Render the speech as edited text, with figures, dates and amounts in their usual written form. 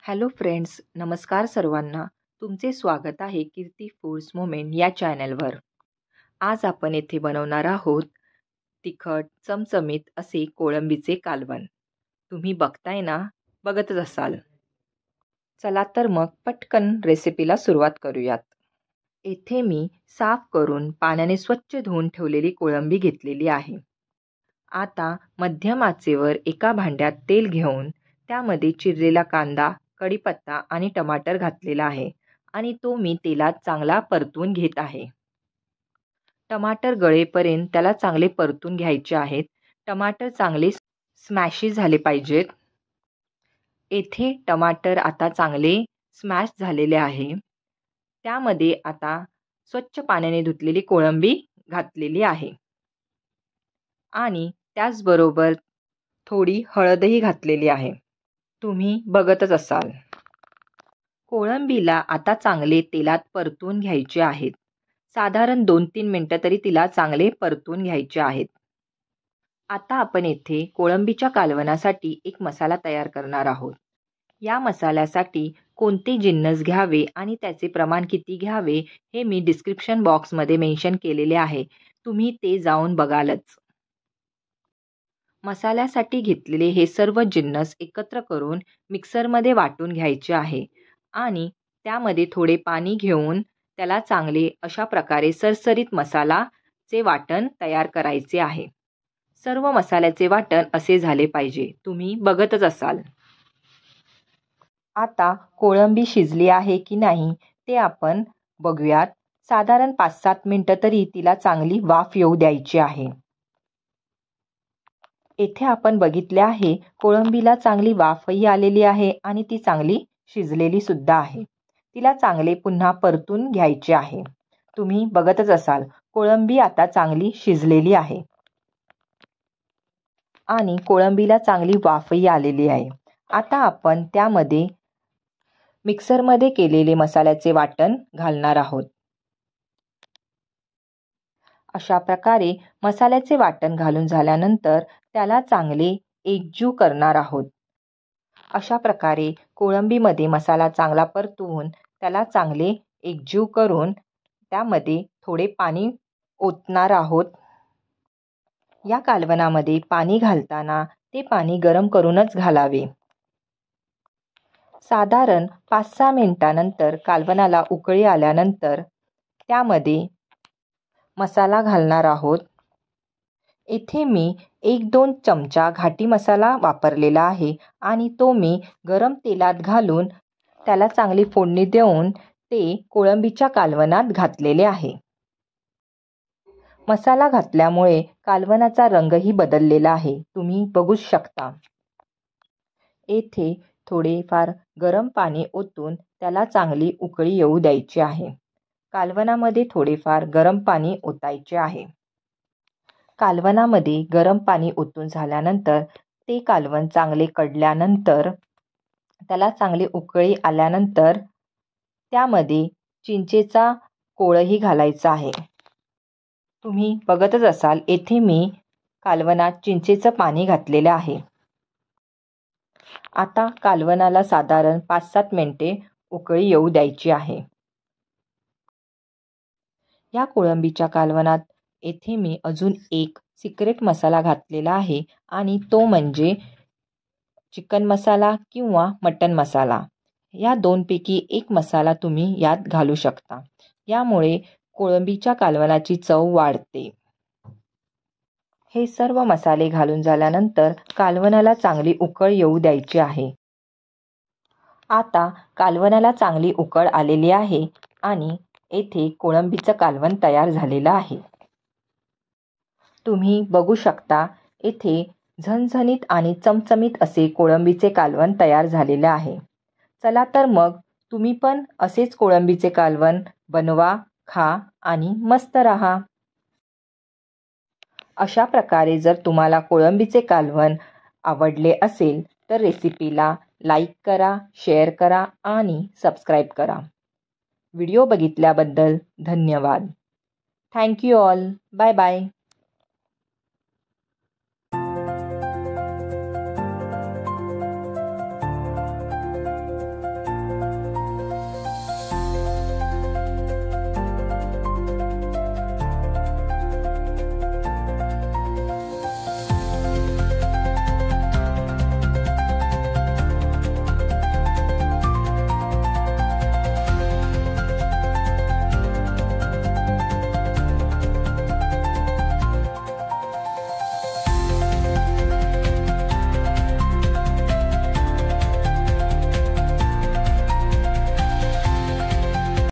Hello friends, नमस्कार सर्वांना. तुमचे स्वागत आहे कीर्ती फूड्स मोमेंट या चॅनलवर. आज आपण येथे बनवणार आहोत तिखट चमचमीत असे कोळंबीचे कालवण. तुम्ही बघताय ना, बघतच असाल. चला तर मग पटकन रेसिपीला सुरुवात करूयात. येथे मी साफ करून पाण्याने स्वच्छ धुवून ठेवलेली कोळंबी घेतलेली आहे. आता मध्यम आचेवर एका भांड्यात तेल घेऊन त्यामध्ये चिरलेला कांदा, कढीपत्ता आणि टमाटर घातलेला आहे आणि तो मी तेलात चांगला परतून घेत आहे. टमाटर गळेपर्यंत त्याला चांगले परतून घ्यायचे आहेत. टमाटर चांगले स्मॅशी झाले पाहिजेत. येथे टमाटर आता चांगले स्मॅश झालेले आहे. त्यामध्ये आता स्वच्छ पाण्याने धुतलेली कोळंबी घातलेली आहे आणि त्याचबरोबर थोडी हळदही घातलेली आहे. तुम्ही बघतच असाल. कोळंबीला आता चांगले तेलात परतून घ्यायचे आहेत. साधारण 2-3 मिनिटं तरी तिला चांगले परतून घ्यायचे आहेत. आता आपण येथे कोळंबीच्या कालवणासाठी एक मसाला तयार करणार आहोत. या मसाल्यासाठी कोणते जिन्नस घ्यावे आणि त्याचे प्रमाण किती घ्यावे हे मी डिस्क्रिप्शन बॉक्समध्ये मेन्शन केलेले आहे. तुम्ही ते जाऊन बघालच. मसाल्यासाठी घेतलेले हे सर्व जिन्नस एकत्र करून मिक्सरमध्ये वाटून घ्यायचे आहे आणि त्यामध्ये थोडे पाणी घेऊन त्याला चांगले अशा प्रकारे सरसरीत मसालाचे वाटण तयार करायचे आहे. सर्व मसाल्याचे वाटण असे झाले पाहिजे. तुम्ही बघतच असाल. आता कोळंबी शिजली आहे की नाही ते आपण बघूयात. साधारण 5-7 मिनिटं तरी तिला चांगली वाफ येऊ द्यायची आहे. येथे आपण बघितले आहे कोळंबीला चांगली वाफही आलेली आहे आणि ती चांगली शिजलेली सुद्धा आहे. तिला चांगले पुन्हा परतून घ्यायचे आहे. तुम्ही बघतच असाल कोळंबी आता चांगली शिजलेली आहे आणि कोळंबीला चांगली वाफही आलेली आहे. आता आपण त्यामध्ये मिक्सरमध्ये केलेले मसाल्याचे वाटण घालणार आहोत. अशा प्रकारे मसाल्याचे वाटण घालून झाल्यानंतर त्याला चांगले एकजीव करणार आहोत. अशा प्रकारे कोळंबीमध्ये मसाला चांगला परतवून त्याला चांगले एकजीव करून त्यामध्ये थोडे पाणी ओतणार आहोत. या कालवणामध्ये पाणी घालताना ते पाणी गरम करूनच घालावे. साधारण 5-6 मिनिटानंतर कालवणाला उकळी आल्यानंतर त्यामध्ये मसाला घालणार आहोत. येथे मी 1-2 चमचा घाटी मसाला वापरलेला आहे आणि तो मी गरम तेलात घालून त्याला चांगली फोडणी देऊन ते कोळंबीच्या कालवणात घातलेले आहे. मसाला घातल्यामुळे कालवणाचा रंगही बदललेला आहे. तुम्ही बघू शकता. येथे थोडेफार गरम पाणी ओतून त्याला चांगली उकळी येऊ द्यायची आहे. कालवणामध्ये थोडेफार गरम पाणी ओतायचे आहे. कालवणामध्ये गरम पाणी ओतून झाल्यानंतर ते कालवण चांगले कढल्यानंतर त्याला चांगली उकळी आल्यानंतर त्यामध्ये चिंचेचा कोळही घालायचा आहे. तुम्ही बघतच असाल येथे मी कालवणात चिंचेचं पाणी घातलेलं आहे. आता कालवणाला साधारण 5-7 मिनिटे उकळी येऊ द्यायची आहे. या कोळंबीच्या कालवणात येथे मी अजून एक सिक्रेट मसाला घातलेला आहे आणि तो म्हणजे चिकन मसाला किंवा मटन मसाला. या दोनपैकी एक मसाला तुम्ही यात घालू शकता. यामुळे कोळंबीच्या कालवणाची चव वाढते. हे सर्व मसाले घालून झाल्यानंतर कालवणाला चांगली उकळ येऊ द्यायची आहे. आता कालवणाला चांगली उकळ आलेली आहे आणि येथे कोळंबीचं कालवण तयार झालेलं आहे. तुम्ही बघू शकता येथे झणझणीत आणि चमचमीत असे कोळंबीचे कालवण तयार झालेले आहे. चला तर मग तुम्ही पण असेच कोळंबीचे कालवण बनवा, खा आणि मस्त राहा. अशा प्रकारे जर तुम्हाला कोळंबीचे कालवण आवडले असेल तर रेसिपीला लाईक करा, शेअर करा आणि सबस्क्राईब करा. व्हिडिओ बघितल्याबद्दल धन्यवाद. Thank you all. Bye bye.